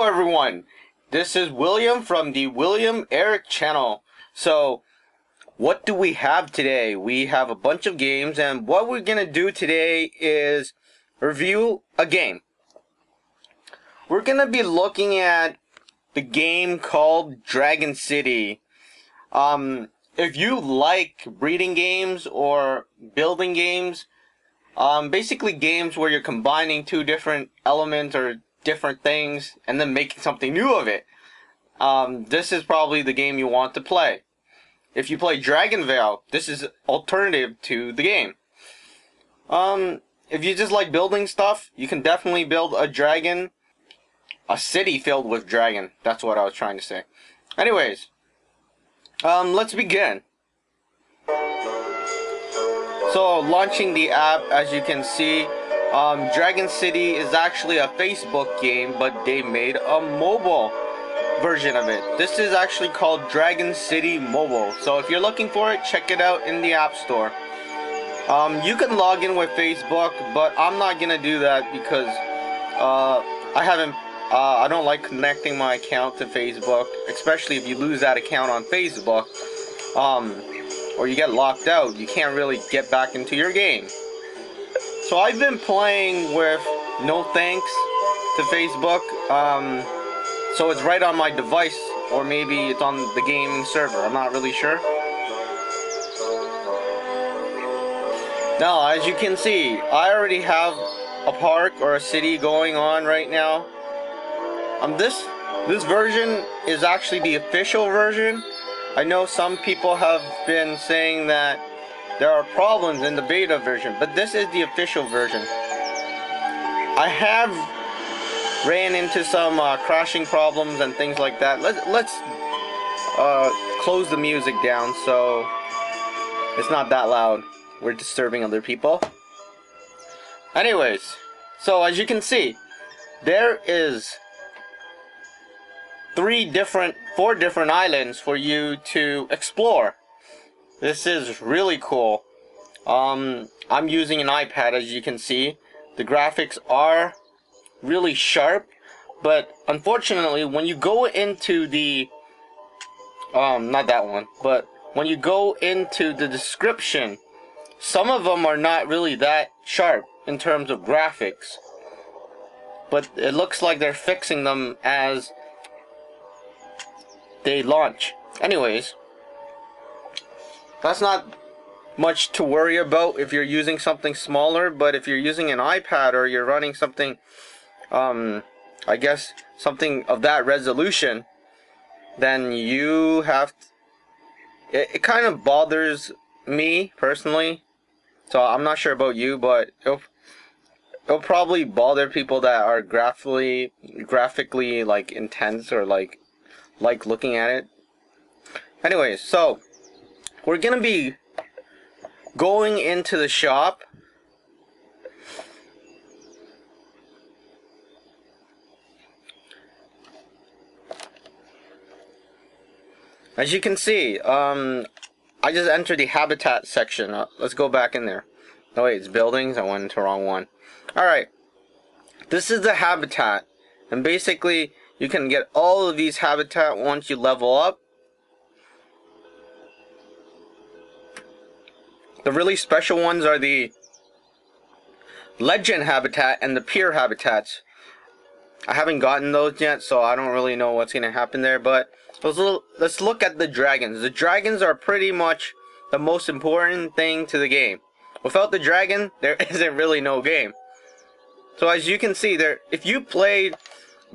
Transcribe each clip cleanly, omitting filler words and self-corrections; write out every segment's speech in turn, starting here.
everyone, this is William from the William Eric channel. So what do we have today? We have a bunch of games, and what we're gonna do today is review a game. We're gonna be looking at the game called Dragon City. If you like reading games or building games, basically games where you're combining two different elements or different things and then making something new of it, this is probably the game you want to play. If you play DragonVale, this is alternative to the game. If you just like building stuff, you can definitely build a dragon, a city filled with dragon. That's what I was trying to say. Anyways, let's begin. So, launching the app, as you can see, Dragon City is actually a Facebook game, but they made a mobile version of it. This is actually called Dragon City Mobile. So if you're looking for it, check it out in the App Store. You can log in with Facebook, but I'm not gonna do that because I don't like connecting my account to Facebook, especially if you lose that account on Facebook, or you get locked out. You can't really get back into your game. So I've been playing with no thanks to Facebook. So it's right on my device, or maybe it's on the gaming server. I'm not really sure. Now, as you can see, I already have a park or a city going on right now. This version is actually the official version. I know some people have been saying that there are problems in the beta version, but this is the official version. I have ran into some crashing problems and things like that. Let's close the music down so it's not that loud. We're disturbing other people. Anyways, so as you can see, there is four different islands for you to explore. This is really cool. I'm using an iPad, as you can see. The graphics are really sharp, but unfortunately when you go into the not that one, but when you go into the description, some of them are not really that sharp in terms of graphics, but it looks like they're fixing them as they launch. Anyways, that's not much to worry about if you're using something smaller, but if you're using an iPad or you're running something, I guess something of that resolution, then you have it kind of bothers me personally. So I'm not sure about you, but it'll probably bother people that are graphically like intense or like looking at it. Anyways, so we're gonna be going into the shop. As you can see, I just entered the habitat section. Let's go back in there. Oh wait, it's buildings. I went into the wrong one. Alright, this is the habitat, and basically you can get all of these habitat once you level up. The really special ones are the legend habitat and the pier habitats. I haven't gotten those yet, so I don't really know what's gonna happen there, but let's look at the dragons. The dragons are pretty much the most important thing to the game. Without the dragon, there isn't really no game. So as you can see there, if you played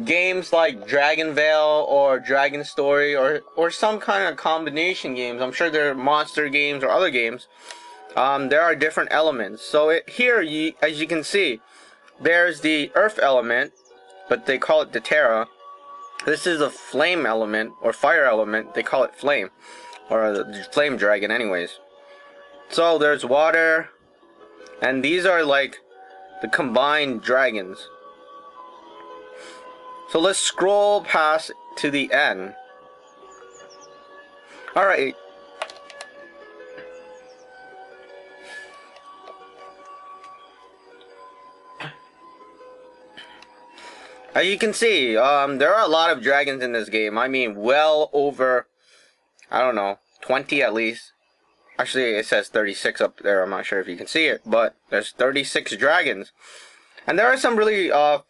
games like DragonVale or Dragon Story or some kind of combination games, I'm sure there are monster games or other games, there are different elements. So here, as you can see, there's the earth element, but they call it the Terra. This is a flame element, or fire element. They call it flame, or the flame dragon anyways. So there's water, and these are like the combined dragons. So let's scroll past to the end. Alright. As you can see, there are a lot of dragons in this game. I mean, well over, I don't know, 20 at least. Actually, it says 36 up there. I'm not sure if you can see it, but there's 36 dragons. And there are some really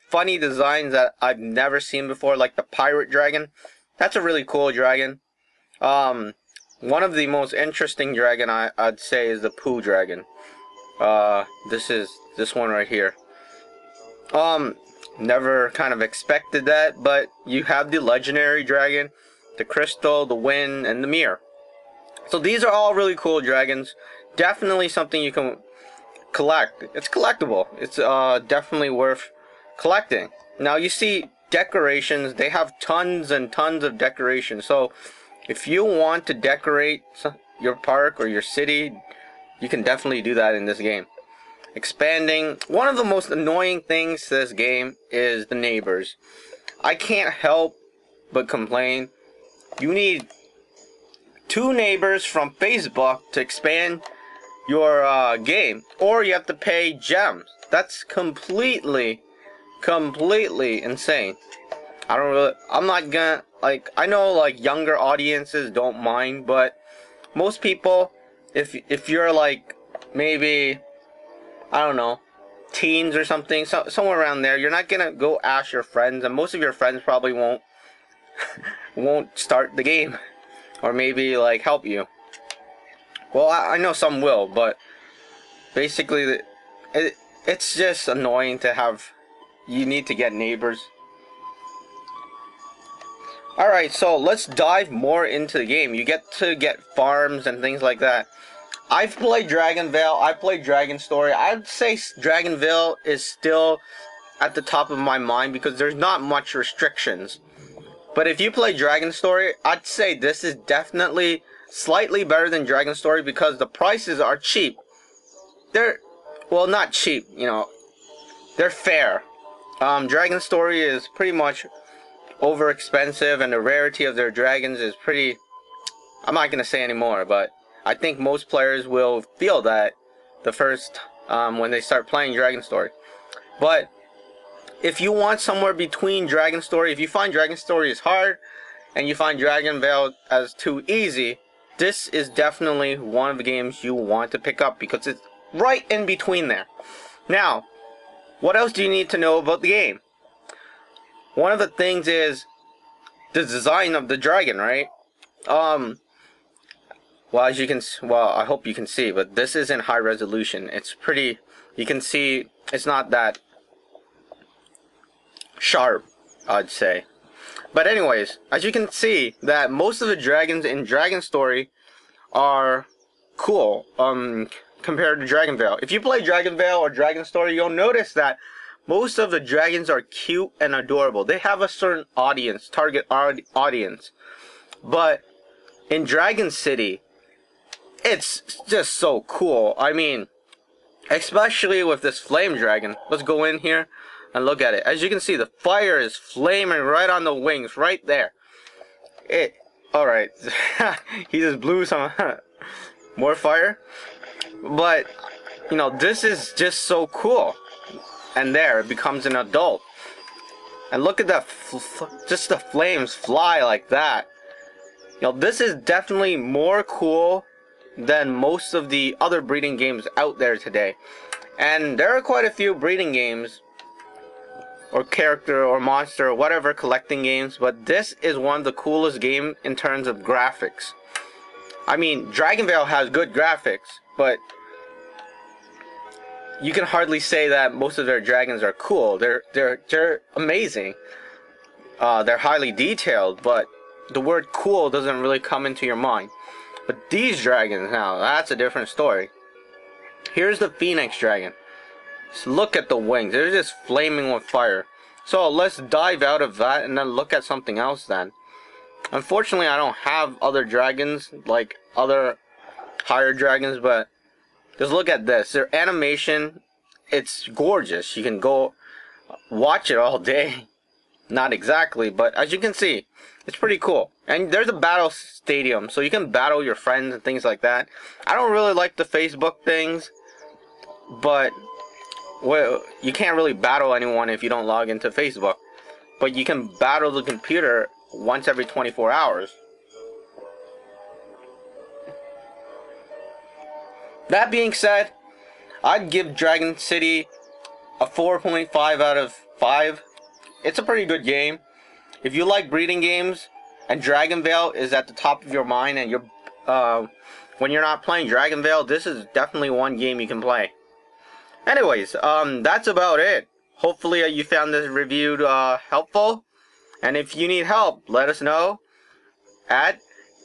funny designs that I've never seen before, like the pirate dragon. That's a really cool dragon. One of the most interesting dragon I'd say is the poo dragon. This one right here. Never kind of expected that, but you have the legendary dragon, the crystal, the wind, and the mirror. So these are all really cool dragons. Definitely something you can collect. It's collectible. It's definitely worth collecting. Now you see decorations. They have tons and tons of decorations. So if you want to decorate your park or your city, you can definitely do that in this game. Expanding. One of the most annoying things to this game is the neighbors. I can't help but complain. You need 2 neighbors from Facebook to expand your game, or you have to pay gems. That's completely insane. I'm not gonna, like, I know like younger audiences don't mind, but most people, if you're like maybe, I don't know, teens or something, somewhere around there, you're not gonna go ask your friends, and most of your friends probably won't start the game, or maybe like help you. Well, I know some will, but basically it's just annoying to have, you need to get neighbors. Alright, so let's dive more into the game. You get to get farms and things like that. I've played DragonVale, I played Dragon Story. I'd say DragonVale is still at the top of my mind because there's not much restrictions. But if you play Dragon Story, I'd say this is definitely slightly better than Dragon Story because the prices are cheap. They're, well, not cheap, you know, they're fair. Dragon Story is pretty much over expensive, and the rarity of their dragons is pretty, I'm not gonna say anymore, but I think most players will feel that the first when they start playing Dragon Story. But if you want somewhere between Dragon Story, if you find Dragon Story is hard and you find DragonVale as too easy, this is definitely one of the games you want to pick up because it's right in between there. Now, what else do you need to know about the game? One of the things is the design of the dragon, right? Well, as you can, well, I hope you can see, but this is in high resolution. It's pretty, you can see it's not that sharp, I'd say. But anyways, as you can see, that most of the dragons in Dragon Story are cool compared to DragonVale. If you play DragonVale or Dragon Story, you'll notice that most of the dragons are cute and adorable. They have a certain audience, target audience. But in Dragon City, it's just so cool. I mean, especially with this flame dragon. Let's go in here and look at it. As you can see, the fire is flaming right on the wings, right there. Alright. He just blew some more fire. But, you know, this is just so cool. And there, it becomes an adult. And look at that, just the flames fly like that. You know, this is definitely more cool than most of the other breeding games out there today. And there are quite a few breeding games, or character, or monster, or whatever collecting games, but this is one of the coolest games in terms of graphics. I mean, DragonVale has good graphics, but you can hardly say that most of their dragons are cool. They're amazing. They're highly detailed, but the word cool doesn't really come into your mind. But these dragons, now, that's a different story. Here's the Phoenix Dragon. Just look at the wings. They're just flaming with fire. So let's dive out of that and then look at something else then. Unfortunately, I don't have other dragons, like other higher dragons, but just look at this. Their animation, it's gorgeous. You can go watch it all day. Not exactly, but as you can see, it's pretty cool. And there's a battle stadium, so you can battle your friends and things like that. I don't really like the Facebook things, but well, you can't really battle anyone if you don't log into Facebook. but you can battle the computer once every 24 hours. That being said, I'd give Dragon City a 4.5 out of 5. It's a pretty good game. If you like breeding games and DragonVale is at the top of your mind and you're when you're not playing DragonVale, this is definitely one game you can play. Anyways, that's about it. Hopefully you found this review helpful. And if you need help, let us know at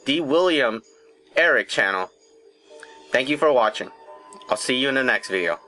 the William Eric channel. Thank you for watching. I'll see you in the next video.